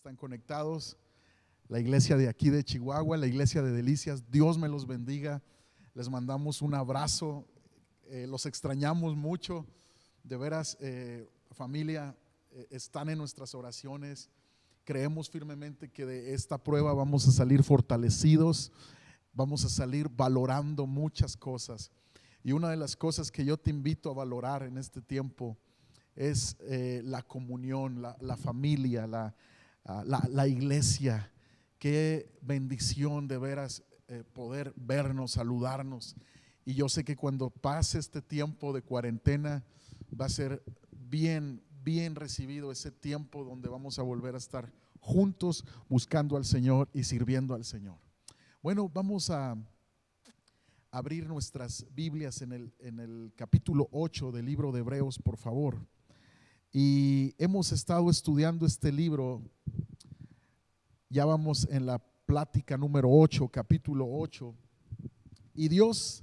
Están conectados, la iglesia de aquí de Chihuahua, la iglesia de Delicias. Dios me los bendiga. Les mandamos un abrazo, los extrañamos mucho. De veras, familia, están en nuestras oraciones. Creemos firmemente que de esta prueba vamos a salir fortalecidos, vamos a salir valorando muchas cosas. Y una de las cosas que yo te invito a valorar en este tiempo es la comunión, la familia, la iglesia. Qué bendición de veras poder vernos, saludarnos. Y yo sé que cuando pase este tiempo de cuarentena va a ser bien recibido ese tiempo donde vamos a volver a estar juntos buscando al Señor y sirviendo al Señor. Bueno, vamos a abrir nuestras Biblias en el capítulo 8 del libro de Hebreos, por favor. Y hemos estado estudiando este libro. Ya vamos en la plática número 8, capítulo 8. Y Dios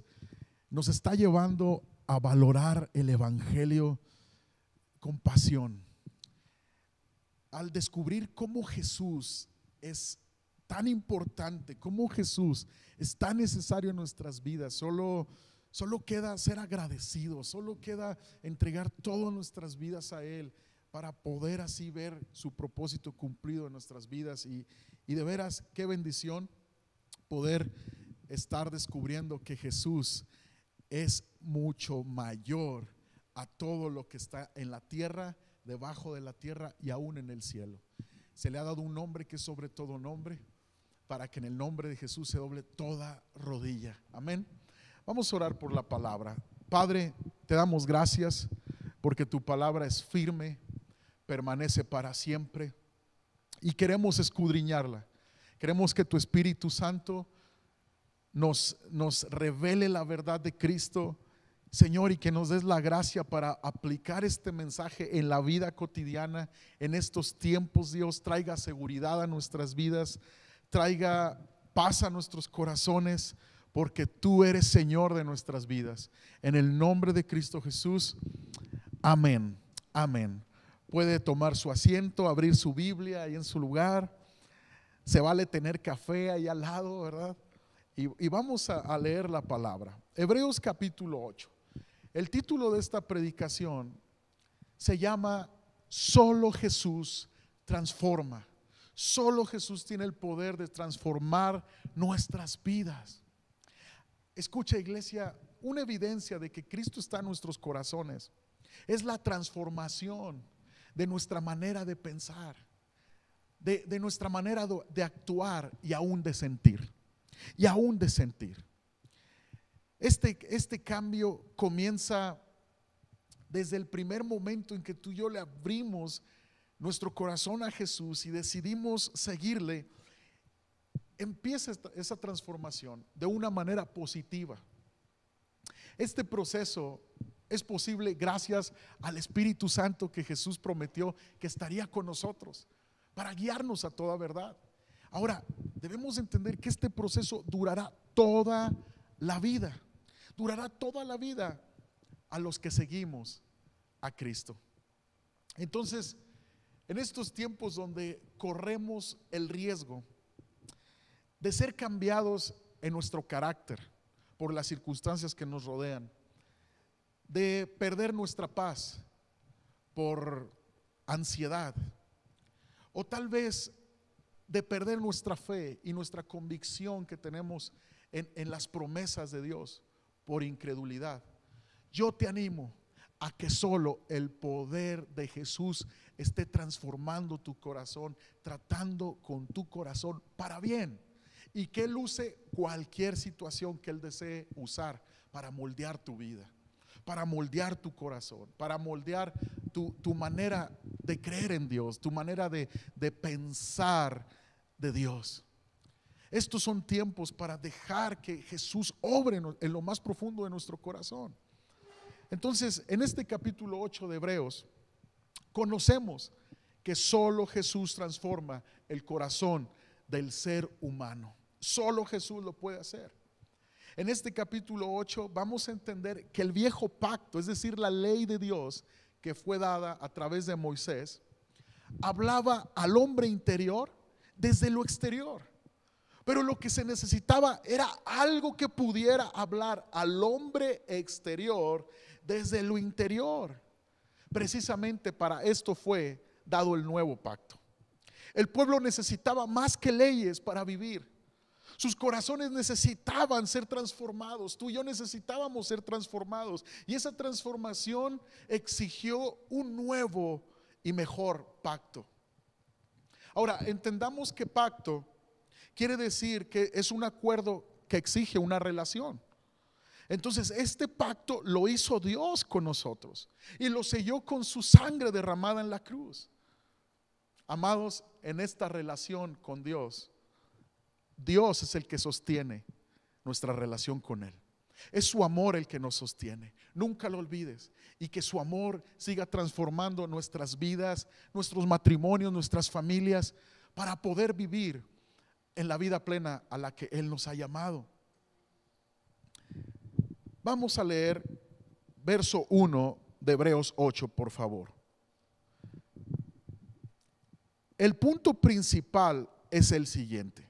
nos está llevando a valorar el evangelio con pasión. Al descubrir cómo Jesús es tan importante, cómo Jesús es tan necesario en nuestras vidas, solo queda ser agradecido, solo queda entregar todas nuestras vidas a Él para poder así ver su propósito cumplido en nuestras vidas. Y de veras, qué bendición poder estar descubriendo que Jesús es mucho mayor a todo lo que está en la tierra, debajo de la tierra y aún en el cielo. Se le ha dado un nombre que es sobre todo nombre, para que en el nombre de Jesús se doble toda rodilla. Amén. Vamos a orar por la palabra. Padre, te damos gracias porque tu palabra es firme, permanece para siempre y queremos escudriñarla. Queremos que tu Espíritu Santo nos revele la verdad de Cristo, Señor, y que nos des la gracia para aplicar este mensaje en la vida cotidiana, en estos tiempos. Dios, traiga seguridad a nuestras vidas, traiga paz a nuestros corazones, porque tú eres Señor de nuestras vidas. En el nombre de Cristo Jesús, amén, amén. Puede tomar su asiento, abrir su Biblia ahí en su lugar. Se vale tener café ahí al lado, ¿verdad? Y vamos a leer la palabra. Hebreos capítulo 8. El título de esta predicación se llama Solo Jesús transforma. Solo Jesús tiene el poder de transformar nuestras vidas. Escucha, iglesia, una evidencia de que Cristo está en nuestros corazones es la transformación de nuestra manera de pensar, de nuestra manera de actuar y aún de sentir. Este cambio comienza desde el primer momento en que tú y yo le abrimos nuestro corazón a Jesús y decidimos seguirle. Empieza esa transformación de una manera positiva. Este proceso es posible gracias al Espíritu Santo que Jesús prometió que estaría con nosotros para guiarnos a toda verdad. Ahora, debemos entender que este proceso durará toda la vida. Durará toda la vida a los que seguimos a Cristo. Entonces, en estos tiempos donde corremos el riesgo de ser cambiados en nuestro carácter por las circunstancias que nos rodean, de perder nuestra paz por ansiedad, o tal vez de perder nuestra fe y nuestra convicción que tenemos en las promesas de Dios por incredulidad, yo te animo a que solo el poder de Jesús esté transformando tu corazón, tratando con tu corazón para bien, y que Él use cualquier situación que Él desee usar para moldear tu vida, para moldear tu corazón, para moldear tu manera de creer en Dios, tu manera de pensar de Dios. Estos son tiempos para dejar que Jesús obre en lo más profundo de nuestro corazón. Entonces, en este capítulo 8 de Hebreos, conocemos que solo Jesús transforma el corazón del ser humano. Solo Jesús lo puede hacer. En este capítulo 8 vamos a entender que el viejo pacto, es decir, la ley de Dios que fue dada a través de Moisés, hablaba al hombre interior desde lo exterior. Pero lo que se necesitaba era algo que pudiera hablar al hombre exterior desde lo interior. Precisamente para esto fue dado el nuevo pacto. El pueblo necesitaba más que leyes para vivir. Sus corazones necesitaban ser transformados. Tú y yo necesitábamos ser transformados. Y esa transformación exigió un nuevo y mejor pacto. Ahora, entendamos que pacto quiere decir que es un acuerdo que exige una relación. Entonces este pacto lo hizo Dios con nosotros y lo selló con su sangre derramada en la cruz. Amados, en esta relación con Dios, Dios es el que sostiene nuestra relación con Él. Es su amor el que nos sostiene. Nunca lo olvides. Y que su amor siga transformando nuestras vidas, nuestros matrimonios, nuestras familias, para poder vivir en la vida plena a la que Él nos ha llamado. Vamos a leer verso 1 de Hebreos 8, por favor. El punto principal es el siguiente: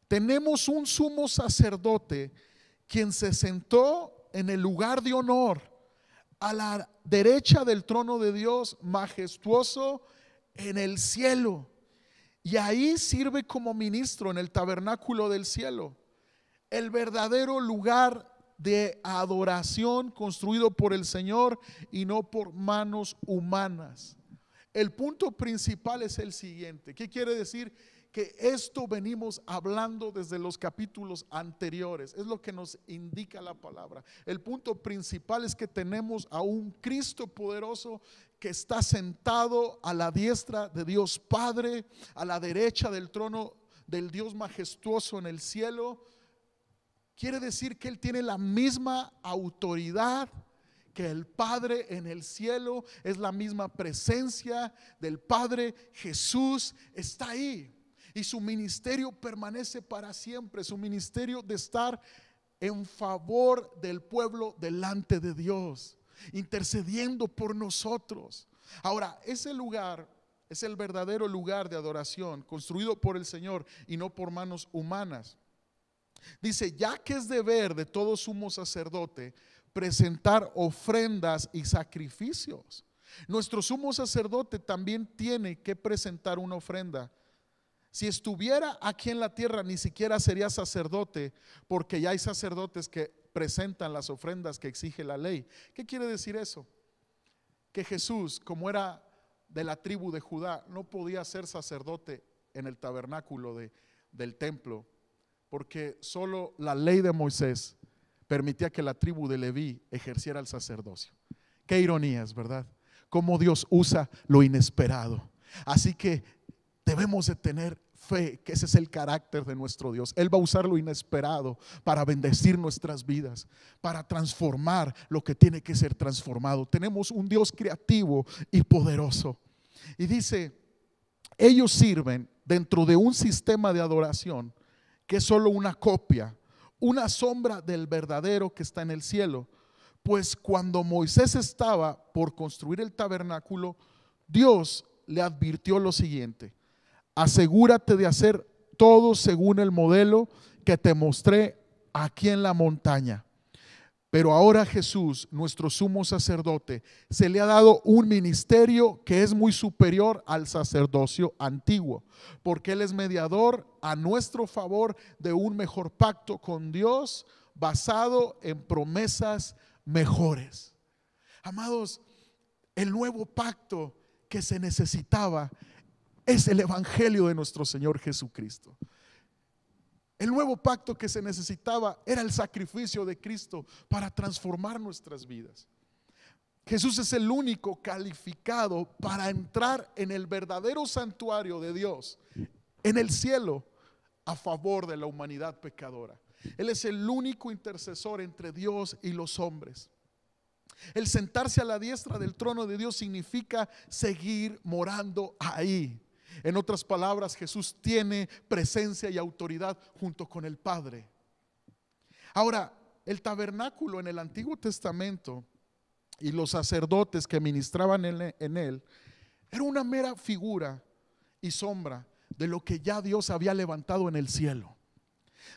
tenemos un sumo sacerdote quien se sentó en el lugar de honor a la derecha del trono de Dios, majestuoso en el cielo, y ahí sirve como ministro en el tabernáculo del cielo, el verdadero lugar de adoración construido por el Señor y no por manos humanas. El punto principal es el siguiente. ¿Qué quiere decir? Que esto venimos hablando desde los capítulos anteriores. Es lo que nos indica la palabra. El punto principal es que tenemos a un Cristo poderoso que está sentado a la diestra de Dios Padre, a la derecha del trono del Dios majestuoso en el cielo. Quiere decir que Él tiene la misma autoridad que el Padre en el cielo. Es la misma presencia del Padre. Jesús está ahí y su ministerio permanece para siempre. Su ministerio de estar en favor del pueblo delante de Dios, intercediendo por nosotros. Ahora, ese lugar es el verdadero lugar de adoración construido por el Señor y no por manos humanas. Dice: ya que es deber de todo sumo sacerdote presentar ofrendas y sacrificios. Nuestro sumo sacerdote también tiene que presentar una ofrenda. Si estuviera aquí en la tierra, ni siquiera sería sacerdote, porque ya hay sacerdotes que presentan las ofrendas que exige la ley. ¿Qué quiere decir eso? Que Jesús, como era de la tribu de Judá, no podía ser sacerdote en el tabernáculo del templo, porque solo la ley de Moisés permitía que la tribu de Leví ejerciera el sacerdocio. Qué ironías, ¿verdad? Cómo Dios usa lo inesperado. Así que debemos de tener fe, que ese es el carácter de nuestro Dios. Él va a usar lo inesperado para bendecir nuestras vidas, para transformar lo que tiene que ser transformado. Tenemos un Dios creativo y poderoso. Y dice: ellos sirven dentro de un sistema de adoración que es solo una copia, una sombra del verdadero que está en el cielo. Pues cuando Moisés estaba por construir el tabernáculo, Dios le advirtió lo siguiente: asegúrate de hacer todo según el modelo que te mostré aquí en la montaña. Pero ahora Jesús, nuestro sumo sacerdote, se le ha dado un ministerio que es muy superior al sacerdocio antiguo, porque Él es mediador a nuestro favor de un mejor pacto con Dios, basado en promesas mejores. Amados, el nuevo pacto que se necesitaba es el evangelio de nuestro Señor Jesucristo. El nuevo pacto que se necesitaba era el sacrificio de Cristo para transformar nuestras vidas. Jesús es el único calificado para entrar en el verdadero santuario de Dios en el cielo a favor de la humanidad pecadora. Él es el único intercesor entre Dios y los hombres. El sentarse a la diestra del trono de Dios significa seguir morando ahí. En otras palabras, Jesús tiene presencia y autoridad junto con el Padre. Ahora, el tabernáculo en el Antiguo Testamento y los sacerdotes que ministraban en él Era una mera figura y sombra de lo que ya Dios había levantado en el cielo,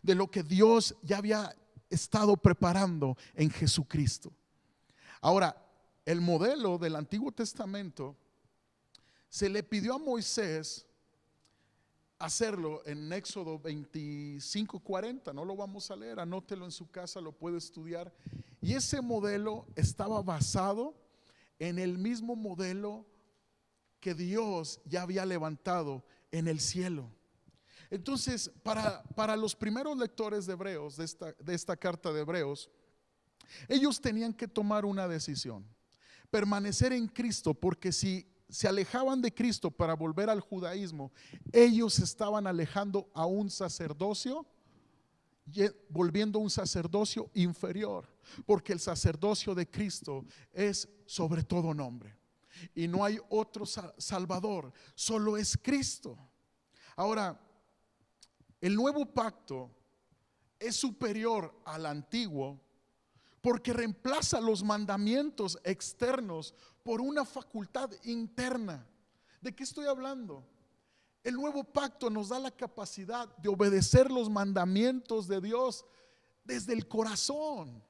de lo que Dios ya había estado preparando en Jesucristo. Ahora, el modelo del Antiguo Testamento se le pidió a Moisés hacerlo en Éxodo 25:40. No lo vamos a leer, anótelo en su casa, lo puede estudiar. Y ese modelo estaba basado en el mismo modelo que Dios ya había levantado en el cielo. Entonces, para los primeros lectores de Hebreos, de esta carta de Hebreos, ellos tenían que tomar una decisión: permanecer en Cristo, porque si se alejaban de Cristo para volver al judaísmo, ellos estaban alejando a un sacerdocio, volviendo a un sacerdocio inferior, porque el sacerdocio de Cristo es sobre todo nombre, y no hay otro Salvador, solo es Cristo. Ahora, el nuevo pacto es superior al antiguo porque reemplaza los mandamientos externos por una facultad interna. ¿De qué estoy hablando? El nuevo pacto nos da la capacidad de obedecer los mandamientos de Dios desde el corazón.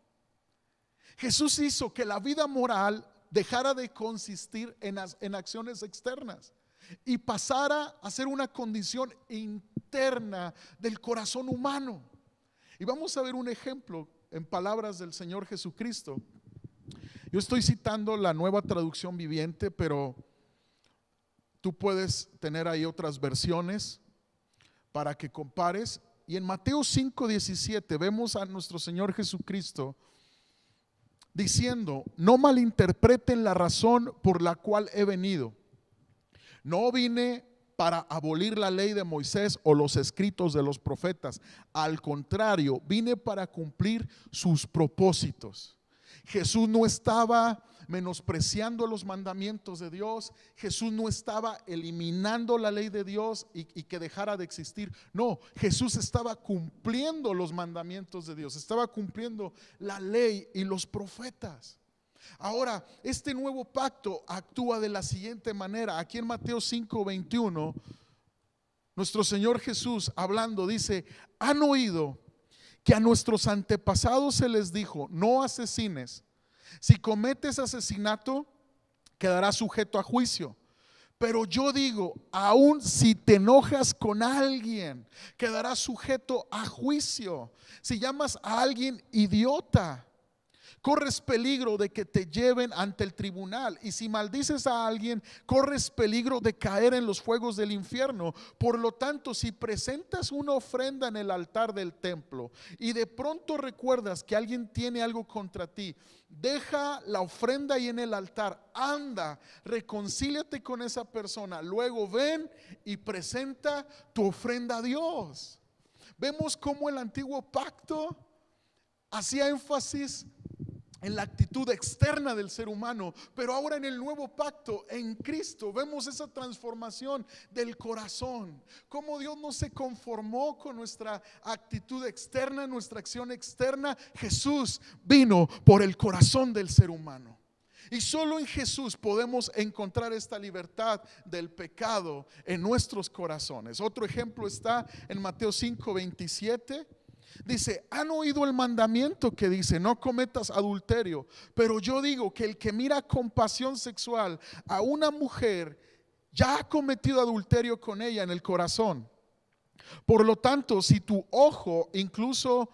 Jesús hizo que la vida moral dejara de consistir en acciones externas y pasara a ser una condición interna del corazón humano. Y vamos a ver un ejemplo en palabras del Señor Jesucristo. Yo estoy citando la Nueva Traducción Viviente, pero tú puedes tener ahí otras versiones para que compares. Y en Mateo 5:17 vemos a nuestro Señor Jesucristo diciendo: no malinterpreten la razón por la cual he venido. No vine para abolir la ley de Moisés o los escritos de los profetas. Al contrario, vine para cumplir sus propósitos. Jesús no estaba menospreciando los mandamientos de Dios. Jesús no estaba eliminando la ley de Dios y que dejara de existir. No, Jesús estaba cumpliendo los mandamientos de Dios, estaba cumpliendo la ley y los profetas. Ahora, este nuevo pacto actúa de la siguiente manera. Aquí en Mateo 5:21, nuestro Señor Jesús hablando dice: han oído que a nuestros antepasados se les dijo: no asesines. Si cometes asesinato, quedarás sujeto a juicio. Pero yo digo, aun si te enojas con alguien, quedarás sujeto a juicio. Si llamas a alguien idiota, corres peligro de que te lleven ante el tribunal. Y si maldices a alguien, corres peligro de caer en los fuegos del infierno. Por lo tanto, si presentas una ofrenda en el altar del templo y de pronto recuerdas que alguien tiene algo contra ti, deja la ofrenda ahí en el altar, anda, reconcíliate con esa persona, luego ven y presenta tu ofrenda a Dios. Vemos cómo el antiguo pacto hacía énfasis en la actitud externa del ser humano, pero ahora en el nuevo pacto, en Cristo, vemos esa transformación del corazón. Cómo Dios no se conformó con nuestra actitud externa, nuestra acción externa. Jesús vino por el corazón del ser humano. Y solo en Jesús podemos encontrar esta libertad del pecado en nuestros corazones. Otro ejemplo está en Mateo 5:27. Dice: han oído el mandamiento que dice: no cometas adulterio. Pero yo digo que el que mira con pasión sexual a una mujer ya ha cometido adulterio con ella en el corazón. Por lo tanto, si tu ojo, incluso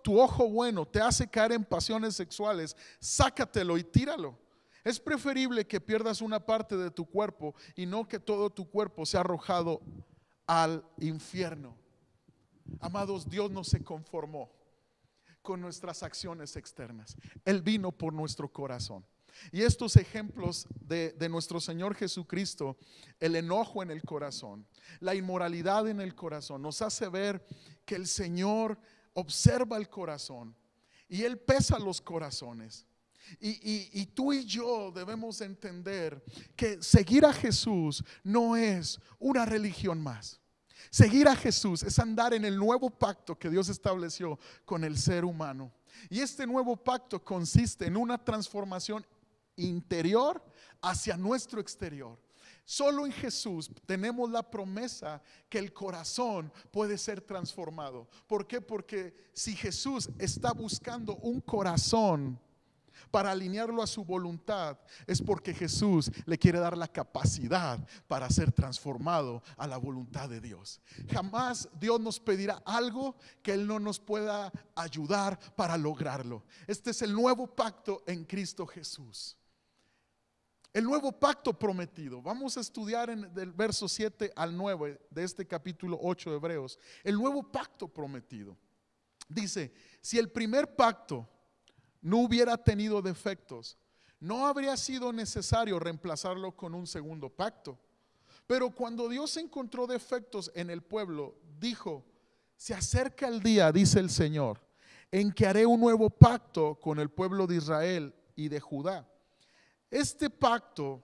tu ojo bueno, te hace caer en pasiones sexuales, sácatelo y tíralo. Es preferible que pierdas una parte de tu cuerpo y no que todo tu cuerpo sea arrojado al infierno. Amados, Dios no se conformó con nuestras acciones externas. Él vino por nuestro corazón. Y estos ejemplos de nuestro Señor Jesucristo, el enojo en el corazón, la inmoralidad en el corazón, nos hace ver que el Señor observa el corazón y Él pesa los corazones. Y tú y yo debemos entender que seguir a Jesús no es una religión más. Seguir a Jesús es andar en el nuevo pacto que Dios estableció con el ser humano. Y este nuevo pacto consiste en una transformación interior hacia nuestro exterior. Solo en Jesús tenemos la promesa que el corazón puede ser transformado. ¿Por qué? Porque si Jesús está buscando un corazón para alinearlo a su voluntad, es porque Jesús le quiere dar la capacidad para ser transformado a la voluntad de Dios. Jamás Dios nos pedirá algo que Él no nos pueda ayudar para lograrlo. Este es el nuevo pacto en Cristo Jesús. El nuevo pacto prometido. Vamos a estudiar del verso 7 al 9 de este capítulo 8 de Hebreos. El nuevo pacto prometido. Dice, si el primer pacto no hubiera tenido defectos, no habría sido necesario reemplazarlo con un segundo pacto. Pero cuando Dios encontró defectos en el pueblo, dijo, se acerca el día, dice el Señor, en que haré un nuevo pacto con el pueblo de Israel y de Judá. Este pacto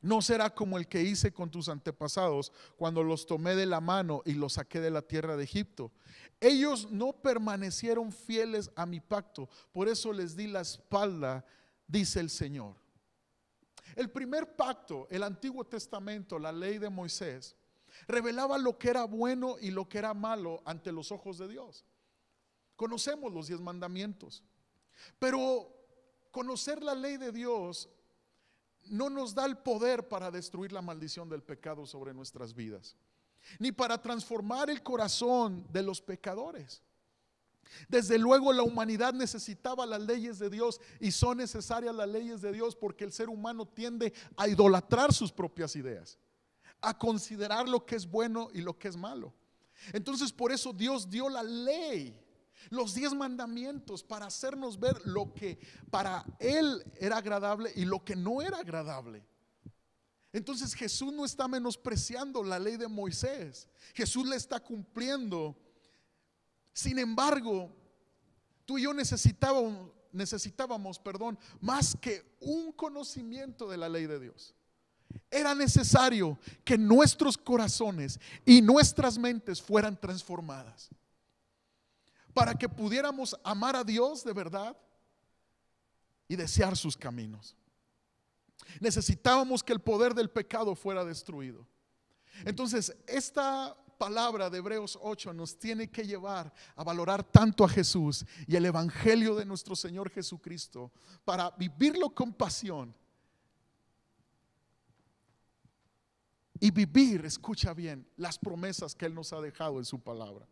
no será como el que hice con tus antepasados cuando los tomé de la mano y los saqué de la tierra de Egipto. Ellos no permanecieron fieles a mi pacto, por eso les di la espalda, dice el Señor. El primer pacto, el Antiguo Testamento, la ley de Moisés, revelaba lo que era bueno y lo que era malo ante los ojos de Dios. Conocemos los 10 mandamientos, pero conocer la ley de Dios no nos da el poder para destruir la maldición del pecado sobre nuestras vidas, ni para transformar el corazón de los pecadores. Desde luego la humanidad necesitaba las leyes de Dios, y son necesarias las leyes de Dios porque el ser humano tiende a idolatrar sus propias ideas, a considerar lo que es bueno y lo que es malo. Entonces por eso Dios dio la ley, los 10 mandamientos, para hacernos ver lo que para Él era agradable y lo que no era agradable. Entonces Jesús no está menospreciando la ley de Moisés, Jesús la está cumpliendo. Sin embargo, tú y yo necesitábamos, más que un conocimiento de la ley de Dios. Era necesario que nuestros corazones y nuestras mentes fueran transformadas para que pudiéramos amar a Dios de verdad y desear sus caminos. Necesitábamos que el poder del pecado fuera destruido. Entonces esta palabra de Hebreos 8 nos tiene que llevar a valorar tanto a Jesús y el evangelio de nuestro Señor Jesucristo, para vivirlo con pasión y vivir, escucha bien, las promesas que Él nos ha dejado en su palabra.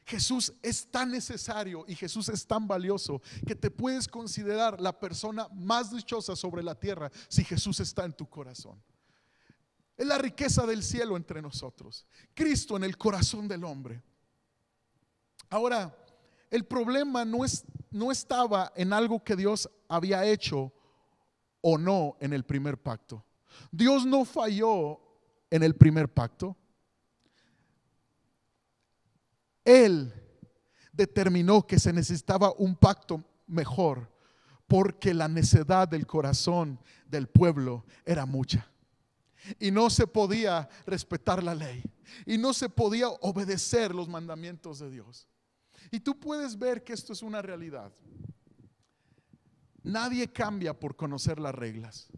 Jesús es tan necesario y Jesús es tan valioso que te puedes considerar la persona más dichosa sobre la tierra si Jesús está en tu corazón. Es la riqueza del cielo entre nosotros, Cristo en el corazón del hombre. Ahora, el problema no estaba en algo que Dios había hecho o no en el primer pacto. Dios no falló en el primer pacto. Él determinó que se necesitaba un pacto mejor, porque la necedad del corazón del pueblo era mucha y no se podía respetar la ley y no se podía obedecer los mandamientos de Dios. Y tú puedes ver que esto es una realidad. Nadie cambia por conocer las reglas.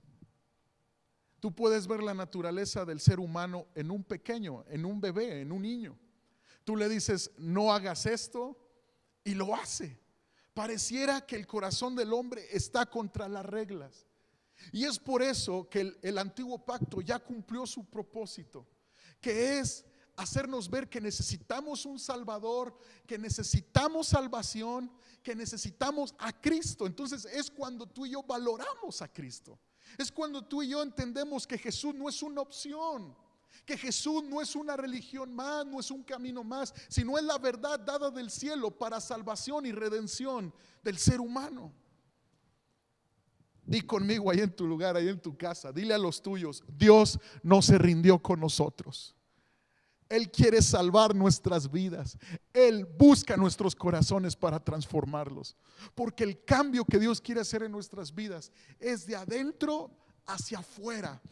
Tú puedes ver la naturaleza del ser humano en un pequeño, en un bebé, en un niño. Tú le dices, no hagas esto, y lo hace. Pareciera que el corazón del hombre está contra las reglas. Y es por eso que el antiguo pacto ya cumplió su propósito, que es hacernos ver que necesitamos un Salvador, que necesitamos salvación, que necesitamos a Cristo. Entonces es cuando tú y yo valoramos a Cristo. Es cuando tú y yo entendemos que Jesús no es una opción, que Jesús no es una religión más, no es un camino más, sino es la verdad dada del cielo para salvación y redención del ser humano. Di conmigo ahí en tu lugar, ahí en tu casa, dile a los tuyos: Dios no se rindió con nosotros. Él quiere salvar nuestras vidas. Él busca nuestros corazones para transformarlos, porque el cambio que Dios quiere hacer en nuestras vidas es de adentro hacia afuera.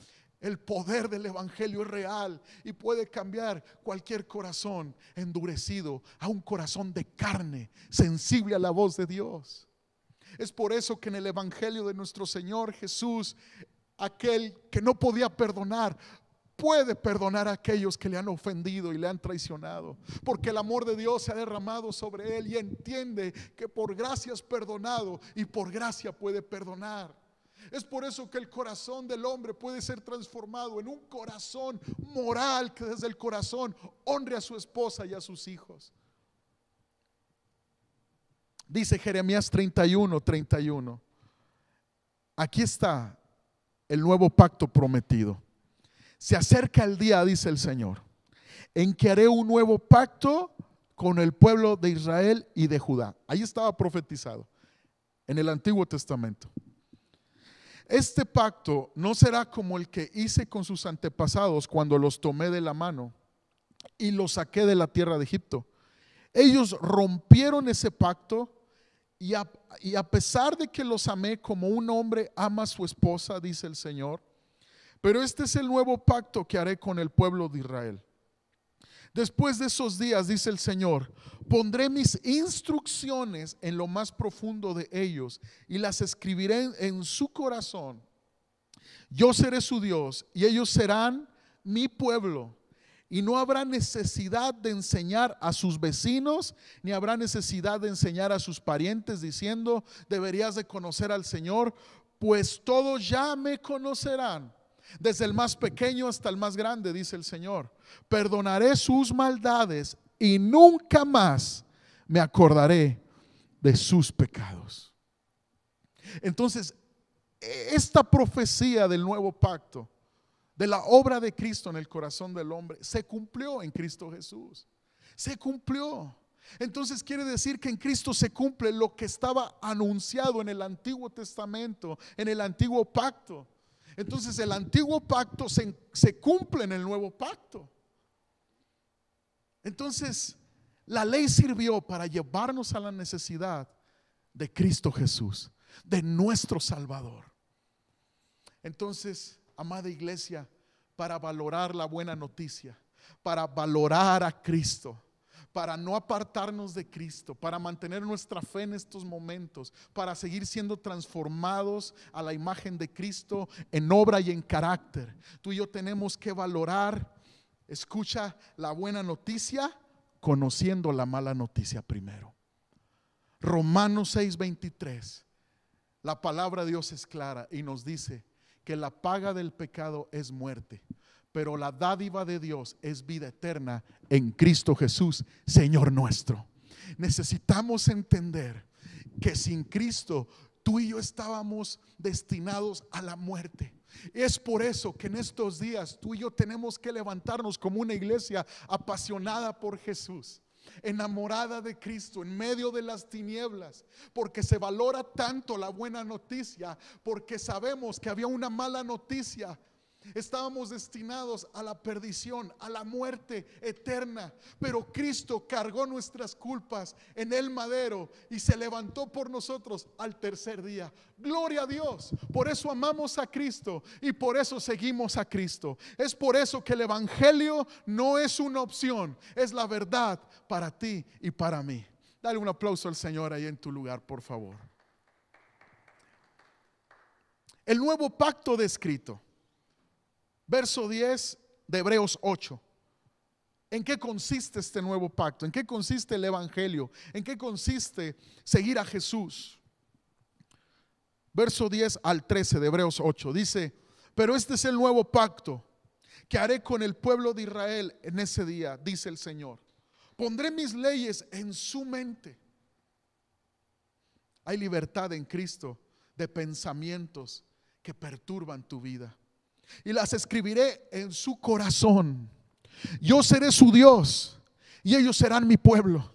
El poder del evangelio es real y puede cambiar cualquier corazón endurecido a un corazón de carne, sensible a la voz de Dios. Es por eso que en el Evangelio de nuestro Señor Jesús, aquel que no podía perdonar, puede perdonar a aquellos que le han ofendido y le han traicionado, porque el amor de Dios se ha derramado sobre él y entiende que por gracia es perdonado y por gracia puede perdonar. Es por eso que el corazón del hombre puede ser transformado en un corazón moral, que desde el corazón honre a su esposa y a sus hijos. Dice Jeremías 31:31. Aquí está el nuevo pacto prometido. Se acerca el día, dice el Señor, en que haré un nuevo pacto con el pueblo de Israel y de Judá. Ahí estaba profetizado en el Antiguo Testamento. Este pacto no será como el que hice con sus antepasados cuando los tomé de la mano y los saqué de la tierra de Egipto. Ellos rompieron ese pacto y a pesar de que los amé como un hombre ama a su esposa, dice el Señor, pero este es el nuevo pacto que haré con el pueblo de Israel. Después de esos días, dice el Señor, pondré mis instrucciones en lo más profundo de ellos y las escribiré en su corazón. Yo seré su Dios y ellos serán mi pueblo. Y no habrá necesidad de enseñar a sus vecinos, ni habrá necesidad de enseñar a sus parientes diciendo, deberías de conocer al Señor, pues todos ya me conocerán. Desde el más pequeño hasta el más grande, dice el Señor. Perdonaré sus maldades y nunca más me acordaré de sus pecados. Entonces, esta profecía del nuevo pacto, de la obra de Cristo en el corazón del hombre, se cumplió en Cristo Jesús. Se cumplió. Entonces quiere decir que en Cristo se cumple lo que estaba anunciado en el Antiguo Testamento, en el Antiguo Pacto. Entonces el Antiguo Pacto se cumple en el Nuevo Pacto. Entonces la ley sirvió para llevarnos a la necesidad de Cristo Jesús, de nuestro Salvador. Entonces, amada iglesia, para valorar la buena noticia, para valorar a Cristo, para no apartarnos de Cristo, para mantener nuestra fe en estos momentos, para seguir siendo transformados a la imagen de Cristo en obra y en carácter, tú y yo tenemos que valorar, escucha, la buena noticia conociendo la mala noticia primero. Romanos 6:23, la palabra de Dios es clara y nos dice que la paga del pecado es muerte, pero la dádiva de Dios es vida eterna en Cristo Jesús, Señor nuestro. Necesitamos entender que sin Cristo tú y yo estábamos destinados a la muerte. Es por eso que en estos días tú y yo tenemos que levantarnos como una iglesia apasionada por Jesús, enamorada de Cristo en medio de las tinieblas, porque se valora tanto la buena noticia, porque sabemos que había una mala noticia. Estábamos destinados a la perdición, a la muerte eterna, pero Cristo cargó nuestras culpas en el madero y se levantó por nosotros al tercer día. Gloria a Dios. Por eso amamos a Cristo y por eso seguimos a Cristo. Es por eso que el evangelio no es una opción, es la verdad para ti y para mí. Dale un aplauso al Señor ahí en tu lugar, por favor. El nuevo pacto descrito. Verso 10 de Hebreos 8. ¿En qué consiste este nuevo pacto? ¿En qué consiste el evangelio? ¿En qué consiste seguir a Jesús? Verso 10 al 13 de Hebreos 8 dice: pero este es el nuevo pacto que haré con el pueblo de Israel en ese día, dice el Señor. Pondré mis leyes en su mente. Hay libertad en Cristo de pensamientos que perturban tu vida, y las escribiré en su corazón. Yo seré su Dios y ellos serán mi pueblo.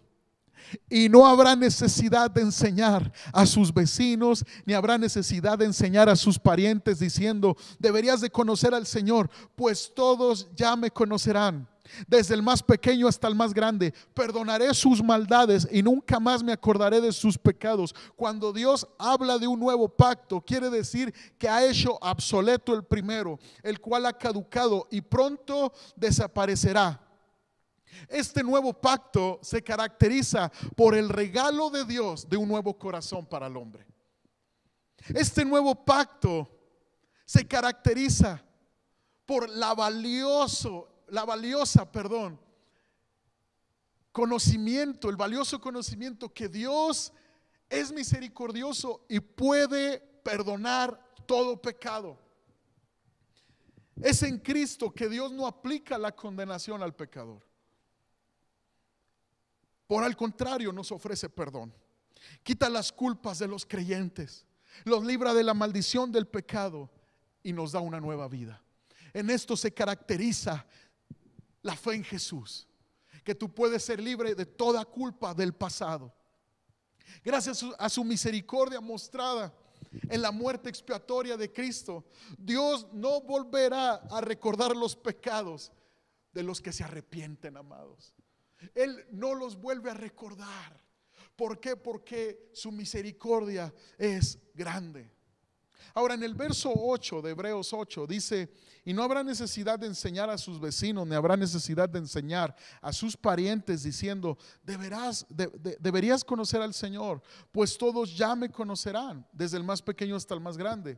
Y no habrá necesidad de enseñar a sus vecinos, ni habrá necesidad de enseñar a sus parientes diciendo, deberías de conocer al Señor, pues todos ya me conocerán, desde el más pequeño hasta el más grande. Perdonaré sus maldades y nunca más me acordaré de sus pecados. Cuando Dios habla de un nuevo pacto, quiere decir que ha hecho obsoleto el primero, el cual ha caducado y pronto desaparecerá. Este nuevo pacto se caracteriza por el regalo de Dios de un nuevo corazón para el hombre. Este nuevo pacto se caracteriza por la valiosa conocimiento, el valioso conocimiento que Dios es misericordioso y puede perdonar todo pecado. Es en Cristo que Dios no aplica la condenación al pecador. Por el contrario, nos ofrece perdón. Quita las culpas de los creyentes, los libra de la maldición del pecado y nos da una nueva vida. En esto se caracteriza la fe en Jesús, que tú puedes ser libre de toda culpa del pasado. Gracias a su misericordia mostrada en la muerte expiatoria de Cristo, Dios no volverá a recordar los pecados de los que se arrepienten, amados. Él no los vuelve a recordar. ¿Por qué? Porque su misericordia es grande. Ahora, en el verso 8 de Hebreos 8 dice: y no habrá necesidad de enseñar a sus vecinos, ni habrá necesidad de enseñar a sus parientes, diciendo: deberías conocer al Señor, pues todos ya me conocerán, desde el más pequeño hasta el más grande.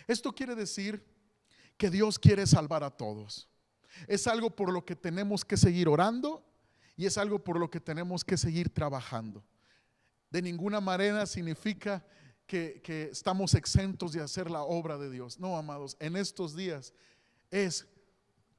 Esto quiere decir que Dios quiere salvar a todos. Es algo por lo que tenemos que seguir orando y es algo por lo que tenemos que seguir trabajando. De ninguna manera significa que estamos exentos de hacer la obra de Dios. No, amados, en estos días es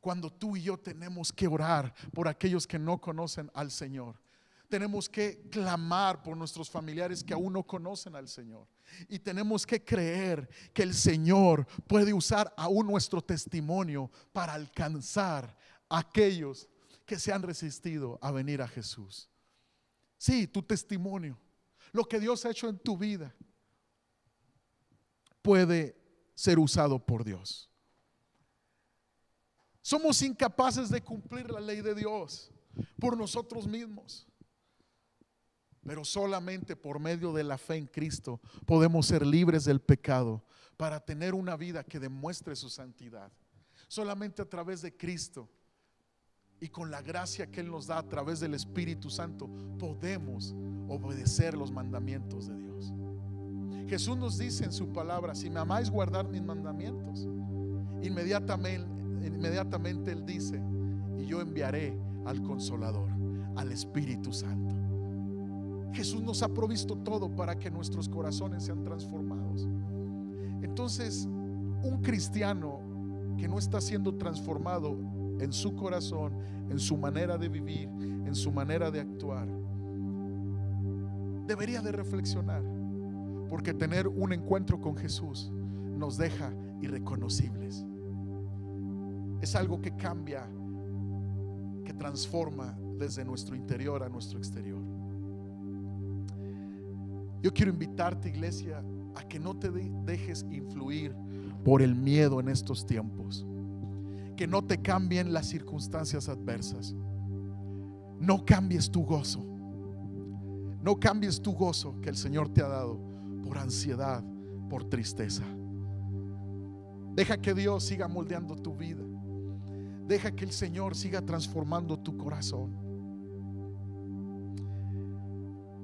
cuando tú y yo tenemos que orar por aquellos que no conocen al Señor. Tenemos que clamar por nuestros familiares que aún no conocen al Señor. Y tenemos que creer que el Señor puede usar aún nuestro testimonio para alcanzar a aquellos que se han resistido a venir a Jesús. Sí, tu testimonio, lo que Dios ha hecho en tu vida, puede ser usado por Dios. Somos incapaces de cumplir la ley de Dios por nosotros mismos, pero solamente por medio de la fe en Cristo podemos ser libres del pecado para tener una vida que demuestre su santidad. Solamente a través de Cristo y con la gracia que Él nos da a través del Espíritu Santo podemos obedecer los mandamientos de Dios. Jesús nos dice en su palabra: si me amáis, guardad mis mandamientos. Inmediatamente Él dice: y yo enviaré al Consolador, al Espíritu Santo. Jesús nos ha provisto todo para que nuestros corazones sean transformados. Entonces, un cristiano que no está siendo transformado en su corazón, en su manera de vivir, en su manera de actuar, debería de reflexionar, porque tener un encuentro con Jesús nos deja irreconocibles. Es algo que cambia, que transforma desde nuestro interior a nuestro exterior. Yo quiero invitarte, iglesia, a que no te dejes influir por el miedo en estos tiempos, que no te cambien las circunstancias adversas. No cambies tu gozo, no cambies tu gozo que el Señor te ha dado por ansiedad, por tristeza. Deja que Dios siga moldeando tu vida. Deja que el Señor siga transformando tu corazón.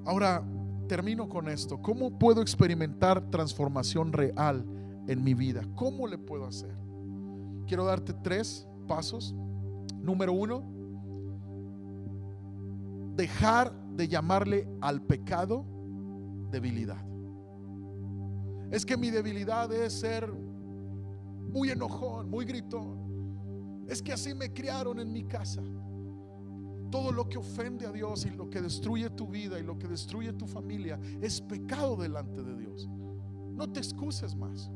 Ahora termino con esto. ¿Cómo puedo experimentar transformación real en mi vida? ¿Cómo le puedo hacer? Quiero darte 3 pasos. Número 1, dejar de llamarle al pecado debilidad. Es que mi debilidad es ser muy enojón, muy gritón. Es que así me criaron en mi casa. Todo lo que ofende a Dios y lo que destruye tu vida y lo que destruye tu familia es pecado delante de Dios. No te excuses más.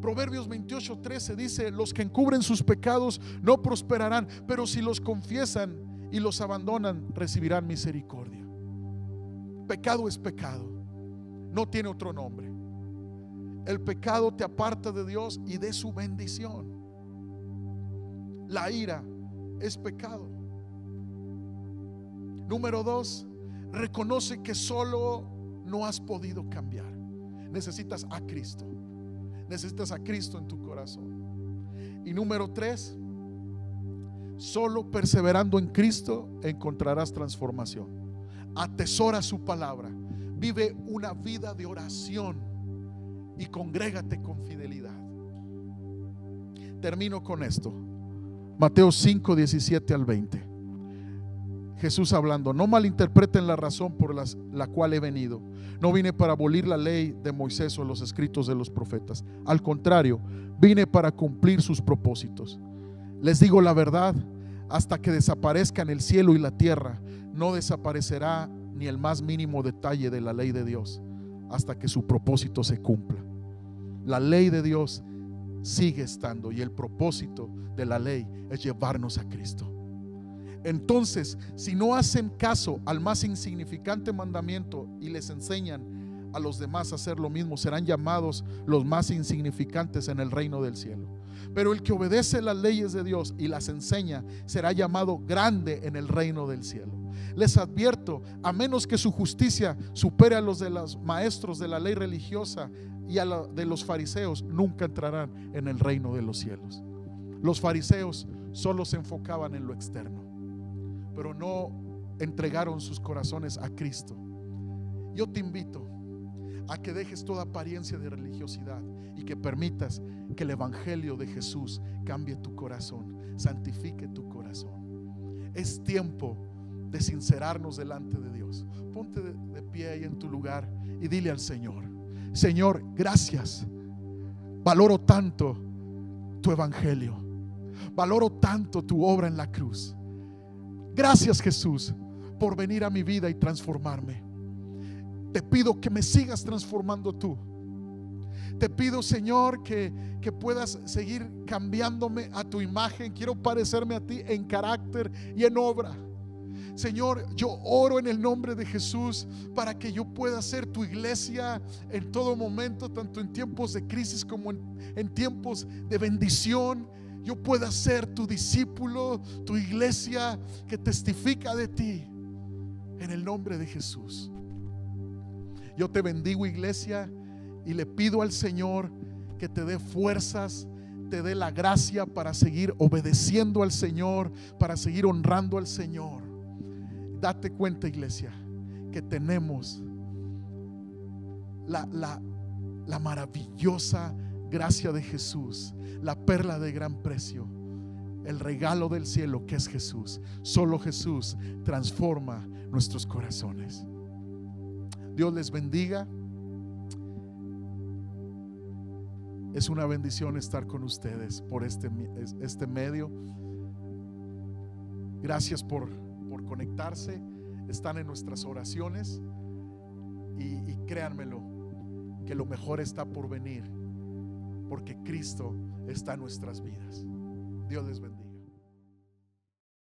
Proverbios 28:13 dice: los que encubren sus pecados no prosperarán, pero si los confiesan y los abandonan, recibirán misericordia. Pecado es pecado, no tiene otro nombre. El pecado te aparta de Dios y de su bendición. La ira es pecado. Número 2, reconoce que solo no has podido cambiar. Necesitas a Cristo. Necesitas a Cristo en tu corazón. Y número 3, solo perseverando en Cristo encontrarás transformación. Atesora su palabra. Vive una vida de oración. y congrégate con fidelidad. Termino con esto. Mateo 5, 17 al 20. Jesús hablando: no malinterpreten la razón por la cual he venido. No vine para abolir la ley de Moisés o los escritos de los profetas. Al contrario, vine para cumplir sus propósitos. Les digo la verdad, hasta que desaparezcan el cielo y la tierra, no desaparecerá ni el más mínimo detalle de la ley de Dios, hasta que su propósito se cumpla. La ley de Dios sigue estando, y el propósito de la ley es llevarnos a Cristo. Entonces, si no hacen caso al más insignificante mandamiento y les enseñan a los demás a hacer lo mismo, serán llamados los más insignificantes en el reino del cielo. Pero el que obedece las leyes de Dios y las enseña será llamado grande en el reino del cielo. Les advierto, a menos que su justicia supere a los de los maestros de la ley religiosa y a la de los fariseos, nunca entrarán en el reino de los cielos. Los fariseos solo se enfocaban en lo externo, pero no entregaron sus corazones a Cristo. Yo te invito a que dejes toda apariencia de religiosidad y que permitas que el evangelio de Jesús cambie tu corazón, santifique tu corazón. Es tiempo de sincerarnos delante de Dios. Ponte de pie ahí en tu lugar y dile al Señor: Señor, gracias. Valoro tanto tu evangelio, valoro tanto tu obra en la cruz. Gracias, Jesús, por venir a mi vida y transformarme. Te pido que me sigas transformando tú. Te pido, Señor, que puedas seguir cambiándome a tu imagen. Quiero parecerme a ti en carácter y en obra. Señor, yo oro en el nombre de Jesús para que yo pueda ser tu iglesia en todo momento, tanto en tiempos de crisis como en tiempos de bendición. Yo pueda ser tu discípulo, tu iglesia que testifica de ti, en el nombre de Jesús. Yo te bendigo, iglesia, y le pido al Señor que te dé fuerzas, te dé la gracia para seguir obedeciendo al Señor, para seguir honrando al Señor. Date cuenta, iglesia, que tenemos la maravillosa gracia de Jesús, la perla de gran precio, el regalo del cielo que es Jesús. Solo Jesús transforma nuestros corazones. Dios les bendiga. Es una bendición estar con ustedes por este medio. Gracias por conectarse. Están en nuestras oraciones y créanmelo, que lo mejor está por venir, porque Cristo está en nuestras vidas. Dios les bendiga.